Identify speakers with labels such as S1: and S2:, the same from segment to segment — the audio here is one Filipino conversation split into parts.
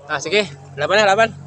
S1: Ah, sige. Laban na, laban.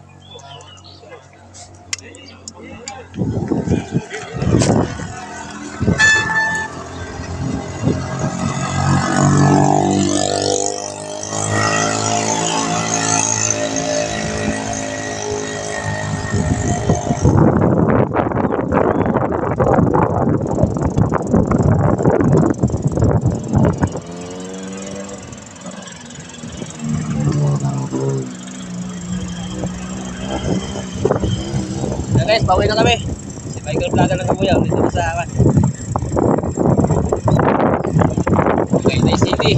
S1: Guys, pauwi na kami. Si Michael Vlogger ng Kabuyaw dito na sa akin. Okay, Day City.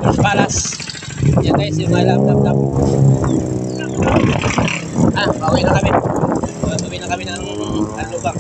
S1: First Palace. Yan guys, yung my laptop. Ah, pauwi na kami. Pauwi na kami ng Lubang.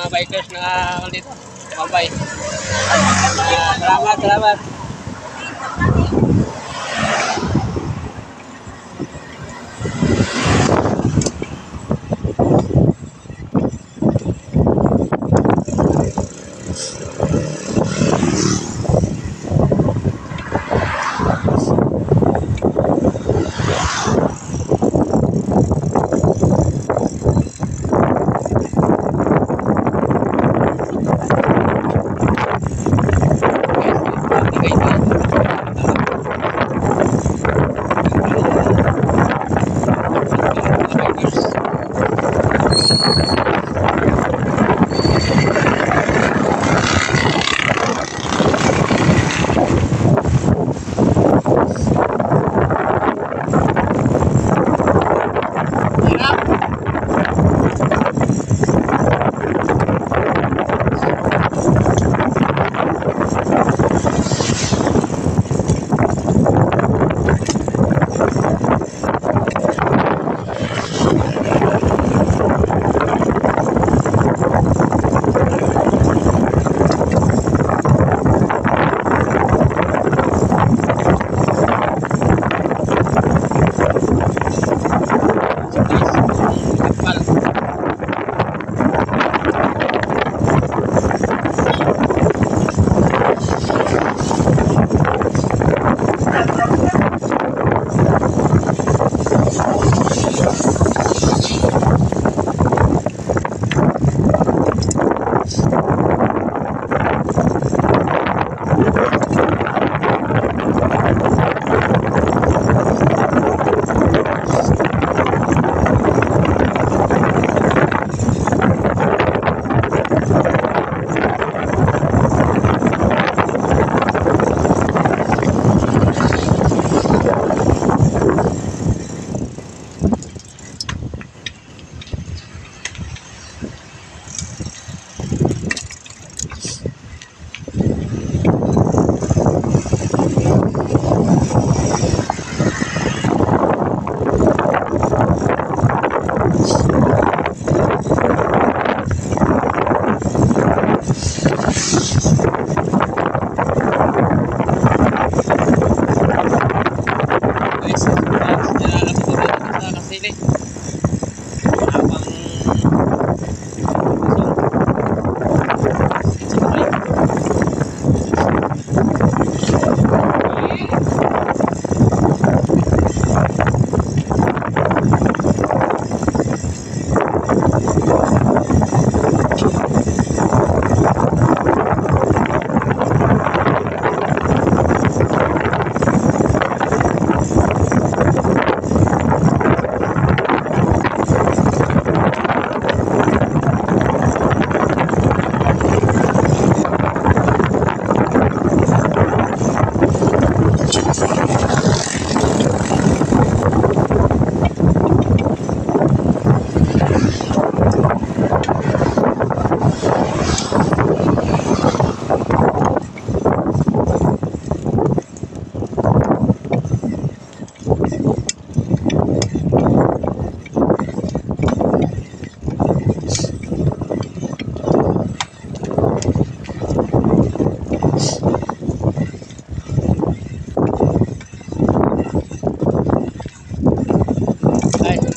S1: mga bikers na dito. Mambay. Salamat, salamat.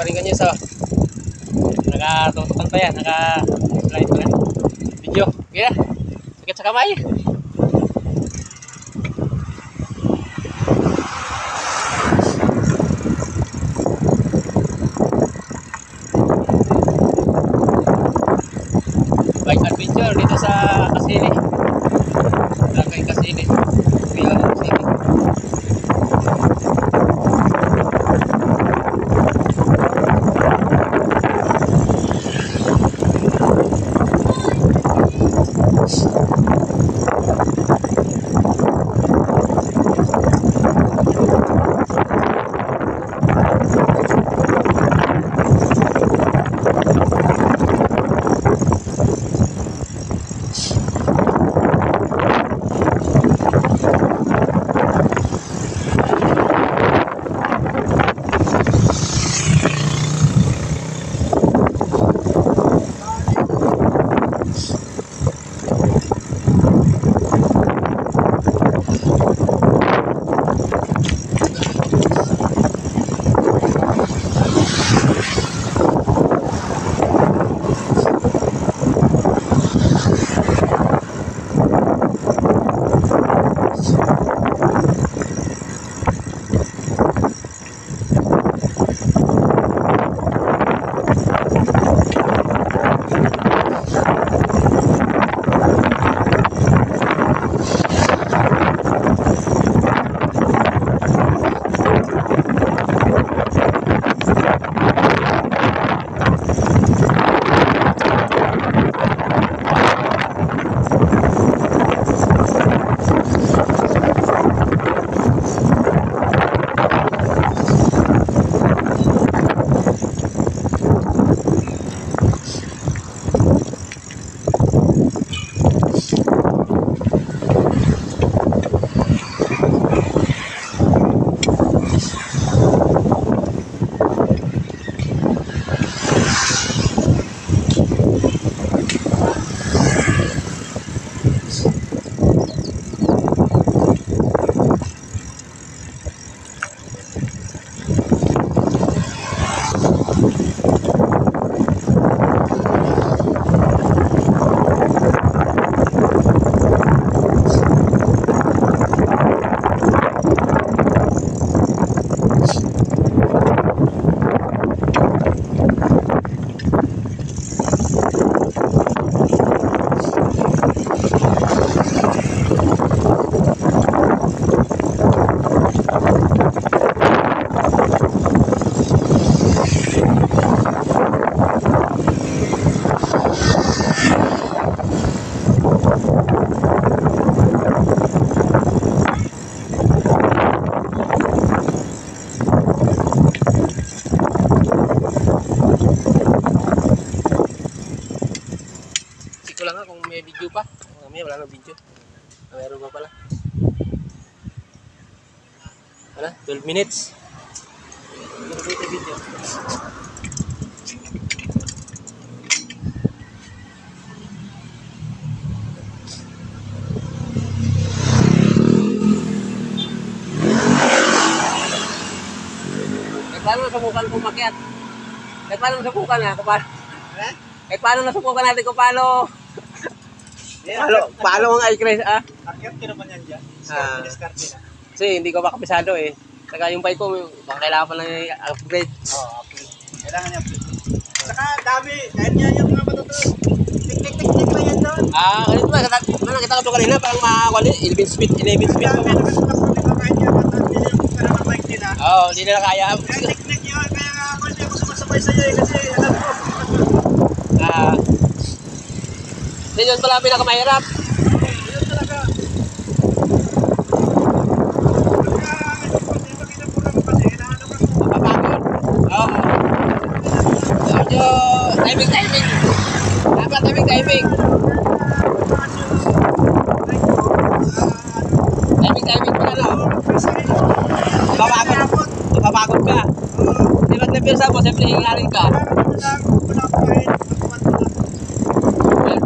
S1: Paringan nyo sa nakatutukan pa yan, naka-slide pa yan video. Kaya, sakit sa kamay. Bike adventure dito sa Kasili, Barangay Kasili, Rialong City. may video pa. Mamaya wala nang video. Meron pa pala. Ano? 12 minutes. Hindi ko ito video. Paano nasubukan kung makiat? Paano nasubukan na? Paano nasubukan natin kung paano? Paano ang i-crash
S2: Akyat ka naman yan dyan. Discarte na.
S1: Kasi hindi ko pa kapisado eh. Saka yung bike ko, baka kailangan pa lang i-upgrade.
S2: Oo, upgrade. Kailangan niya upgrade. Saka dami. Kahit niya yung mga matutuloy. Tik-tik-tik lang yan doon.
S1: Ganito ba? Nakita ko ito kanina, parang makakawali. 11 speed.
S2: Dami, nakasunak ko nila kahit niya. Hindi nila kung parang ang bike nila.
S1: Oo, hindi nila kaya.
S2: Kaya tik-tik yun. Kaya nga ako hindi ako sumasabay sa'yo eh. Kasi alam ko.
S1: Hindi yun pala pinakamahirap.
S2: Yun talaga.
S1: Mapapagod. Oo. Medyo timing. Dapat timing. Timing pala no. Mapapagod ka. Di ba nabirsa mo, siyempre hingarin ka.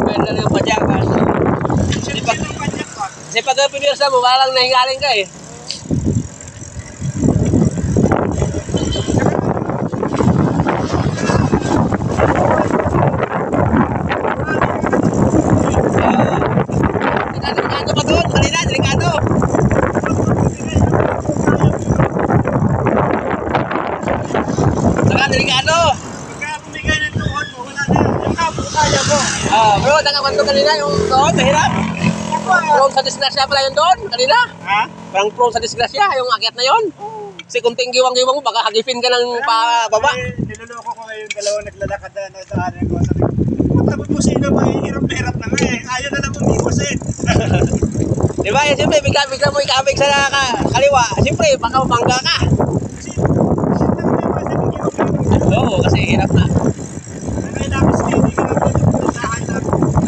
S1: Pwede na yung padyakan. Kasi pag pinirsa mo, parang nahingaling ka eh. Delikado pa doon, kanina, delikado. Saka delikado.
S2: Pagka bumigay ng tuhod mo, wala na. Yung kapo, kaya mo.
S1: Bro, nakakwento kanina yung doon, mahirap. Prone sa disgrasya pala yun doon, kanina.
S2: Ha?
S1: Parang prone sa disgrasya, yung akyat na yun. Kasi kung tinggiwang-giwang mo, baka hagipin ka ng pababa.
S2: Niloloko ko ngayon, dalawang naglalakad na sa akin ko. Tapos mo sino ba, hirap na nga eh. Ayaw na lang umiwas eh.
S1: Diba? Siyempre, bigla mo ikabig sa kaliwa. Siyempre, baka mabangga ka. Oo, kasi hirap na.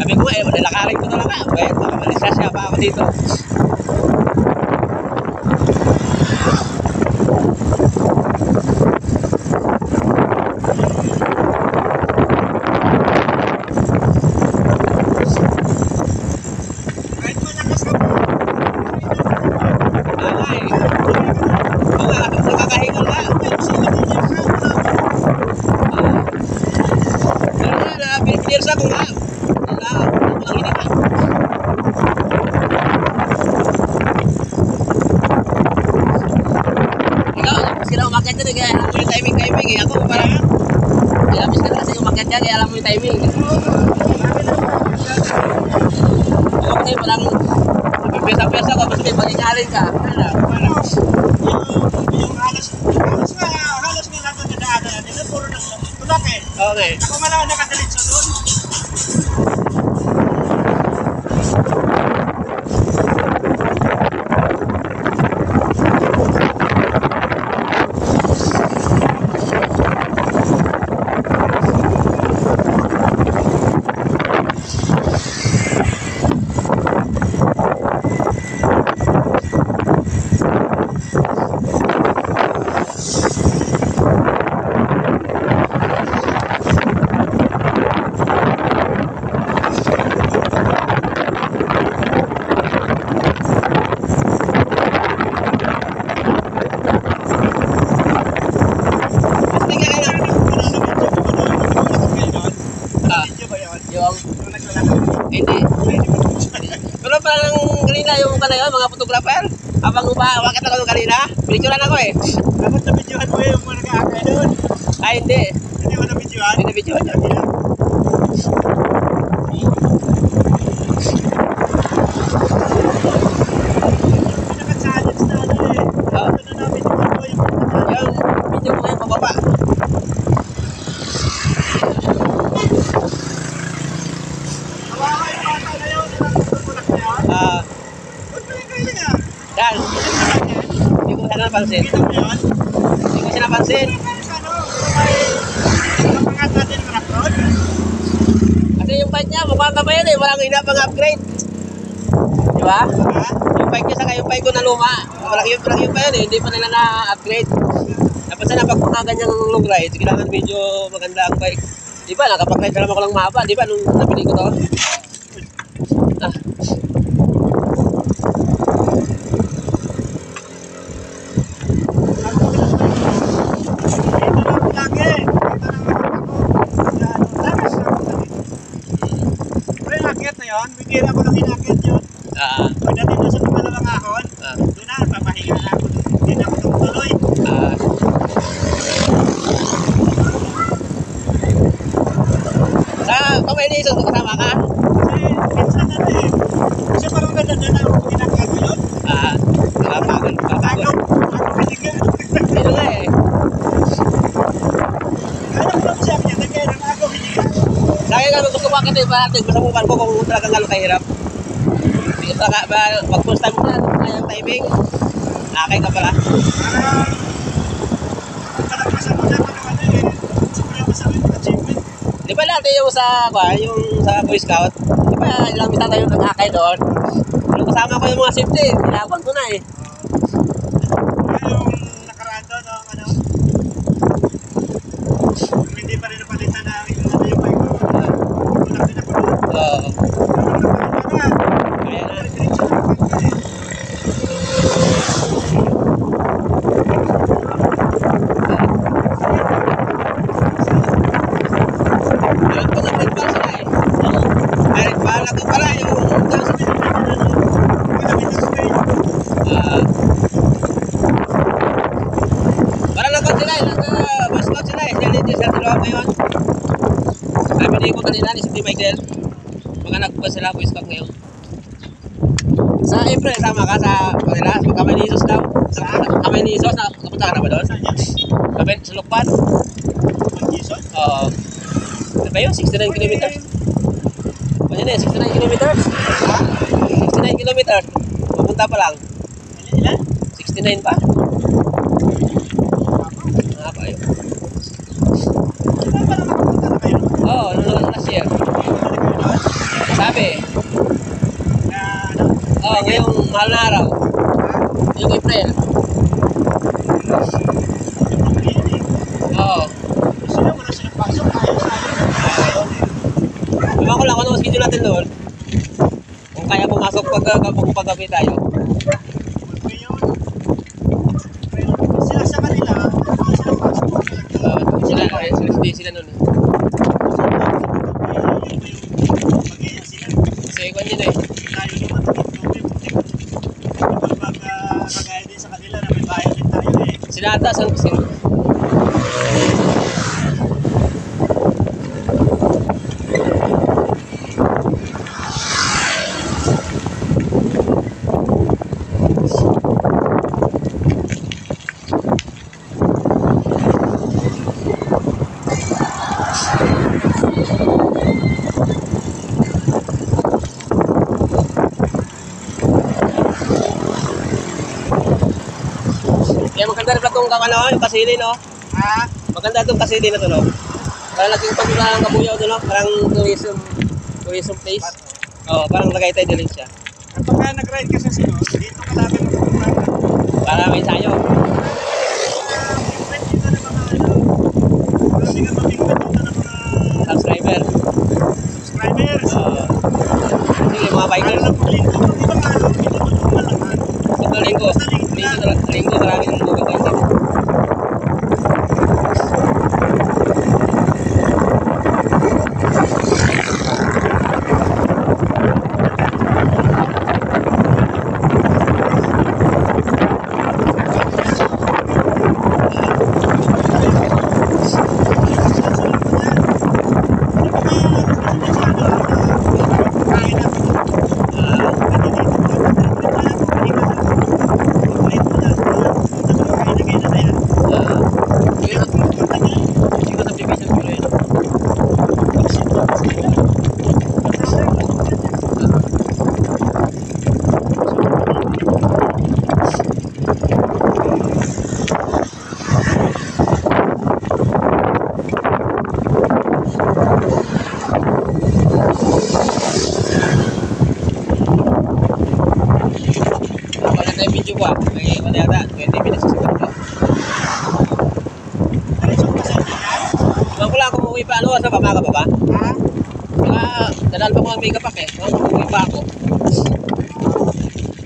S1: Sabi ko nalakarin ko talaga. Baka malisasya pa ako dito. Pinirsa ko nga. Ikaw, sila umakyat dyan kaya alam mo yung timing eh. Ako parang ilapis ka na kasi umakyat dyan kaya alam mo yung timing. Ako kasi parang piyasa-piyasa ko basta may pagingalin ka.
S2: Yung halos nga natin nadaanan nila, puro na tulak eh.
S1: Okay.
S2: Ako malang nakadilit sa doon.
S1: Hindi. Pero parang kanina yung mga photographer. Habang umakit ako kanina, pinicturean ako eh.
S2: Dapat na-videohan mo yung mga nag-aakay doon.
S1: Ay, hindi.
S2: Hindi mo na-videohan?
S1: Hindi na-videohan yun.
S2: Pinaka-challenge na ano eh. Ito na na-videohan mo yung
S1: video ko ngayon pababa. Dan, hindi ko sana napansin. Hindi ko siya napansin. Kasi yung bike niya, mukha ka pa yan eh. Walang ina pang upgrade. Di ba?
S2: Ha?
S1: Yung bike niya saka yung bike ko na luma. Walang yun pa yan eh. Hindi pa nila na-upgrade. Tapos na pag mga ganyang long ride, kailangan medyo maganda ang bike. Di ba? Nakapag-ride na naman ako lang mahaba. Di ba? Nung nabili ko to. Ah.
S2: Bigyan ako ng inakit yun. Pagdating na sa pangalawang ahon,
S1: Ah.
S2: doon na, papahinga na ako. Hindi na ako tumutuloy.
S1: Sa Kamay-Nisos, kasama ka?
S2: Kasi minsan na eh. Kasi parang ganda na ako inakit ko yun.
S1: Nakapagod.
S2: Ako binigyan.
S1: Ito nga eh.
S2: Alam ko lang siya, kaya nang ako binigyan.
S1: Sa akin nga, gusto ko akit eh. Parating ko sa mukan ko kung talagang gano'ng kahirap. Hindi ka ba, pag first time mo na, kayang timing. Nakay ka pala.
S2: Parang pasama mo ano eh. Sobrang masama yung achievement.
S1: Di ba natin yung sa Boy Scout? Di ba ilang misa tayo nag-akay doon? Nung kasama ko yung mga safety, nilaban ko na eh.
S2: Yung nakaraan doon, ano, hindi pa rin napalitan na yung bike ko. Tulak din ako doon.
S1: Oo.
S2: Kaya na.
S1: Sabi ko kanina ni si Michael, mga nagpas sila Boy Scout ngayon. Sa April, sama ka sa kanila, sa Kamay-Nisos daw. Sa Kamay-Nisos, kapunta ka na ba doon? Sa Lukpan? Oo. Ano ba yun? 69 kilometers? Ano yun eh? 69 kilometers? 69 kilometers. Pupunta pa lang.
S2: Ilan?
S1: 69 pa? Ah, pa yun.
S2: Ilan pa naman kapunta na kayo?
S1: Oo, last year. Sabi. Oo, ngayong mahal na araw. Yung April. Oo.
S2: Sila wala silang pasok. Ayaw.
S1: Ewan ko lang kung ano schedule natin doon. Kung kaya pumasok paggabi tayo.
S2: Sila sa kanila, wala silang pasok.
S1: Sila nun. So, ikon yun eh.
S2: Tayo naman, kapag kagaya din sa kanila na may bayad din tayo eh.
S1: Sila ata, sino? Kaya maganda rin itong yung kasili, no?
S2: Ha?
S1: Maganda itong kasili na ito, no? Parang naging pagkula ng kabuyaw ito, no? Parang tourism place. Oo, parang Tagaytay din siya.
S2: Kapag nag-ride ka sa sino, dito ka lagi magpupunta.
S1: Para may sayo.
S2: Dito na mga ano, kasi nga mabingwit dito na mga
S1: Subscriber.
S2: subscribers.
S1: Sige, mga bikers.
S2: Ano lang, linggo, di ba nga, pinutulungan naman.
S1: Ito, linggo, maraming bukit. ko ah. May wala yata, 20 minutes sa siguro.
S2: Diretso ka sa inyo yan?
S1: Baka ko lang kung umuwi pa, ano, sa pamaga pa ba?
S2: Ha?
S1: Baka, dadaan pa ko ang makeup pack eh. Baka umuwi pa ako.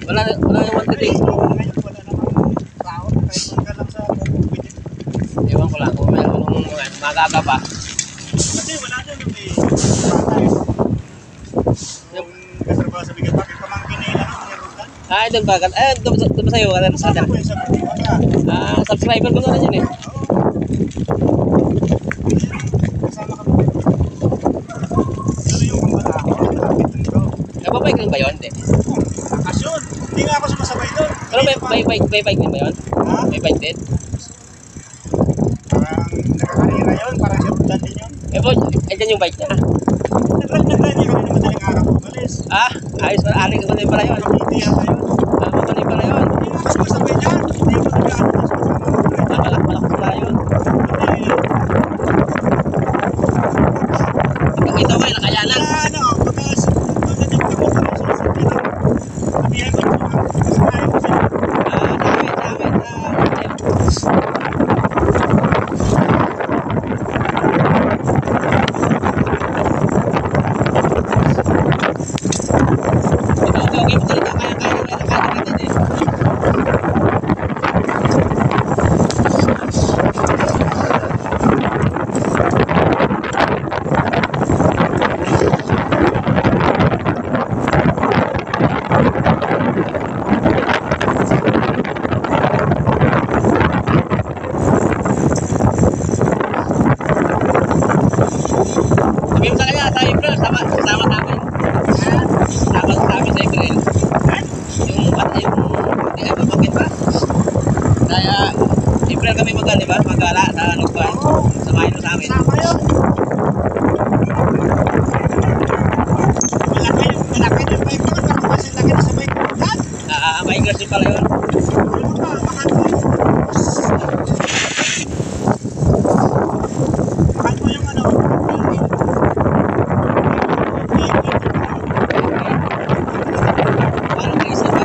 S1: Wala yung one day.
S2: Ngayon, wala namang tao. Kahit man ka lang sa pwede.
S1: Ewan ko lang kung meron nung magaga pa.
S2: Kasi wala dyan yung may bata eh. Yung katrabaho sa bigat bakit pamangkin na ilan ang meron ka?
S1: Ah, doon ba? Doon ba sa'yo?
S2: Kasama ko yun sa bigat baka.
S1: Subscriber ko na rin yun eh.
S2: Kasama ka pa. Ano yung kumbala ako? Nakapit din ko.
S1: Nababike lang ba yun? Hindi.
S2: Bakasyon. Hindi nga ako sumasabay doon.
S1: Pero may bike din ba yun?
S2: Ha?
S1: May bike din?
S2: Parang nakakarira yun. Parang si Rudan din yun.
S1: Eh po, andyan yung bike niya.
S2: Nag-ride niya kanina madaling araw. Umalis.
S1: Ayos pa. Aling ko pala yun.
S2: Hindi yata yun.
S1: Magaling pala yun.
S2: Hindi nga ako sumasabay dyan. Hindi ko nag-ano na sumasama.
S1: Malakas pala yun.
S2: Hindi.
S1: Ito kayo, nakayanan.
S2: Ano, pagkas, pagdating ko sa sasakyan, sabihan ko yung mga kasanayan ko sila.
S1: Sa amin. Okay, kaya natin eh. Sabi mo sa kanya, sa April, sama namin. Sama sa amin sa April. Yung bakit ba? Kaya, April kami magala, di ba? Magala sa Lugban. Samahin mo sa amin.
S2: Sama yun. Malaki yung bike ko. Parang mas laki na sa bike ko.
S1: Maingers din pala yun.
S2: Ano ba? Mahal mo yun. Mahal mo yung ano.
S1: Parang may isa ba?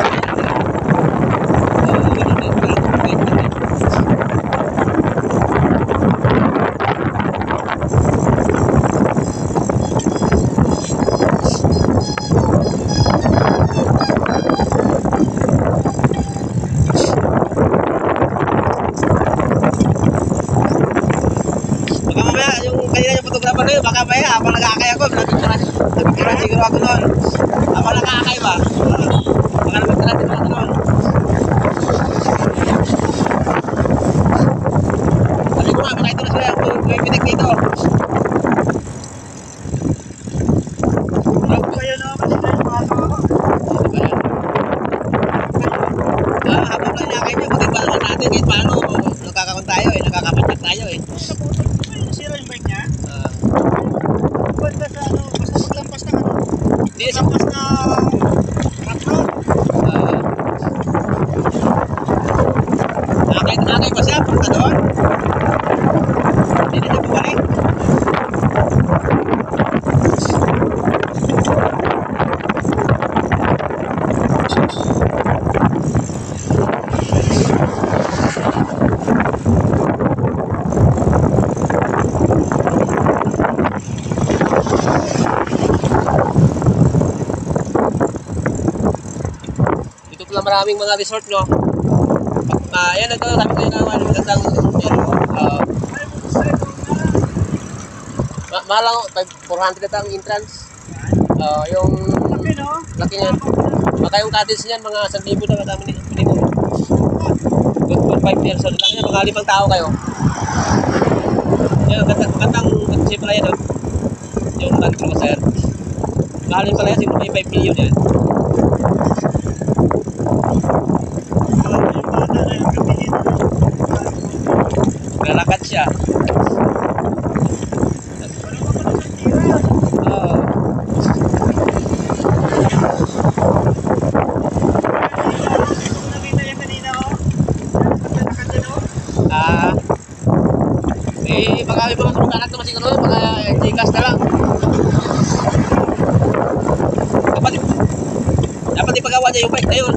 S1: Baka mamaya, yung kanina yung photographer na yun, baka mamaya, habang nag-aakay ako, nagpipira siguro ako noon. Habang nag-aakay ba? Baka nagpipira din ako noon. Sabi ko nga, nakita na sila yung pitik dito.
S2: Kaya na ako sila yung mga tao.
S1: Habang nag-aakay niya, buti pa naman natin, kahit paano, nakakakon tayo eh, nakakapanyak tayo eh.
S2: Sira yung bike niya. Basta sa ano, basta maglampas ng ano.
S1: Hindi,
S2: Maglampas na ratro.
S1: Akay pa siya, punta doon. Hindi na siya bumalik. Dito pala maraming mga resort, no? Yan, ito, sabi ko yung magandang, mahal lang, 400 ito ang entrance. Yung
S2: Laki no?
S1: laki niyan. Baka yung cottage niyan, mga 1,000 na kadami minimum. Good for 5 years old lang yan, mga 5 tao kayo. Yan, magandang shape pala yan, no? Yung Land Cruiser. Mahalin pala yan, siguro may 5 million yan. Nalakad siya. Oo. Baka may mga kamag-anak naman siguro, baka Gcash na lang. Dapat ipagawa niya yung bike na yun.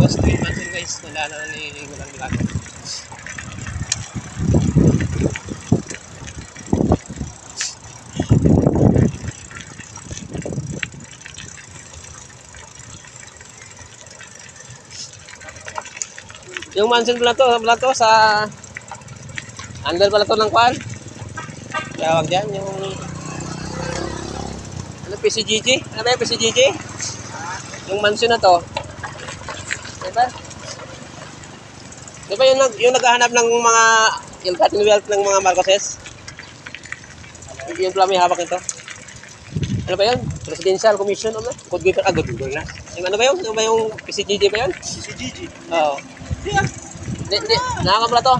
S1: street mansion guys. Wala na ni walang ginagawa. Yung mansion pala to sa under pala to ng kwan. Tawag dyan, yung ano, PCGG? Ano ba yung PCGG? Yung mansion na to. Diba? Diba yung naghahanap ng mga ill-gotten wealth ng mga Marcoses? Yung pala may hawak nito. Ano ba yun? Presidential Commission on Good Governance na. Yung ano ba yun? Ano ba yung PCGG ba yun?
S2: Si Gigi.
S1: Oo. Hindi. Nakakabla to.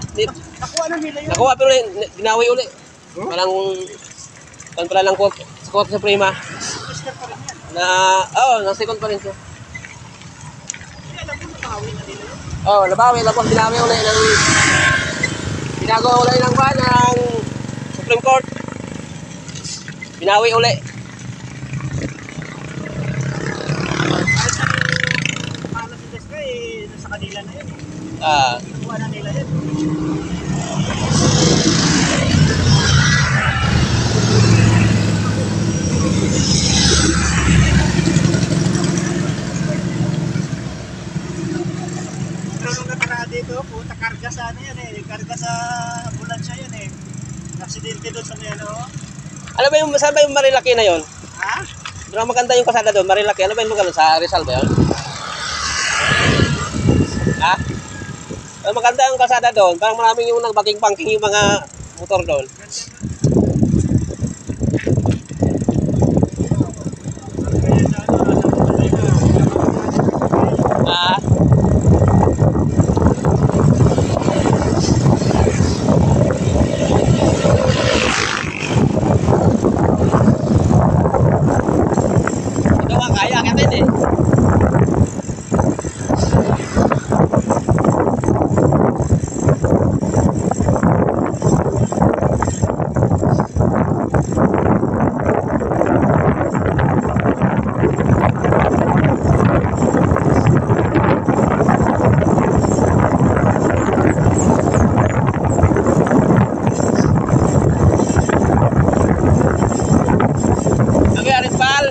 S2: Nakuha na nila yun.
S1: Nakuha pero ginawi uli. Parang pala lang sa Korte Suprema
S2: Oscar pa rin yan.
S1: na na second pa rin siya.
S2: Hindi alam ko nakawi na nila yun.
S1: Nabawi tapos binawi uli ng ginagawa uli ng Supreme Court. Binawi uli.
S2: Kahit ang pangalan si Deska nasa kanila na yun. Nakuha na nila yun. Pero nung nakaraan dito, puta karga sa ano yan karga sa ambulansya yan Aksidente doon sa may ano.
S1: Ano ba yung saan ba yung Marilaki na yon?
S2: Ha?
S1: Pero maganda yung kasada doon, Marilaki. Ano ba yung lugar sa Rizal ba yun? Ha? Pero maganda yung kasada doon. Parang maraming yung nagbaking-banking yung mga motor doon. Ah, ito nga kaya kita eh. Nangyari pal.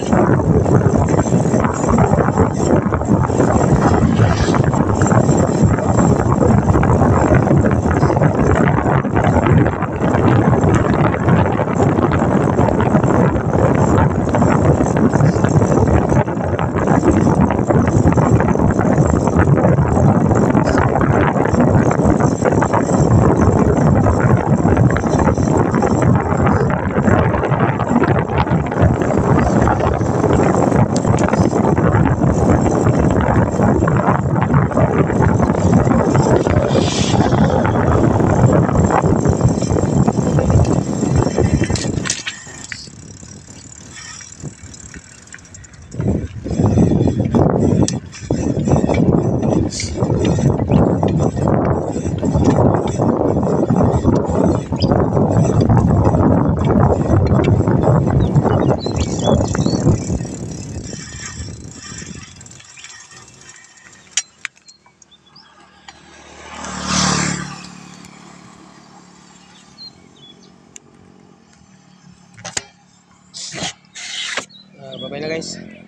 S1: Bye-bye na guys.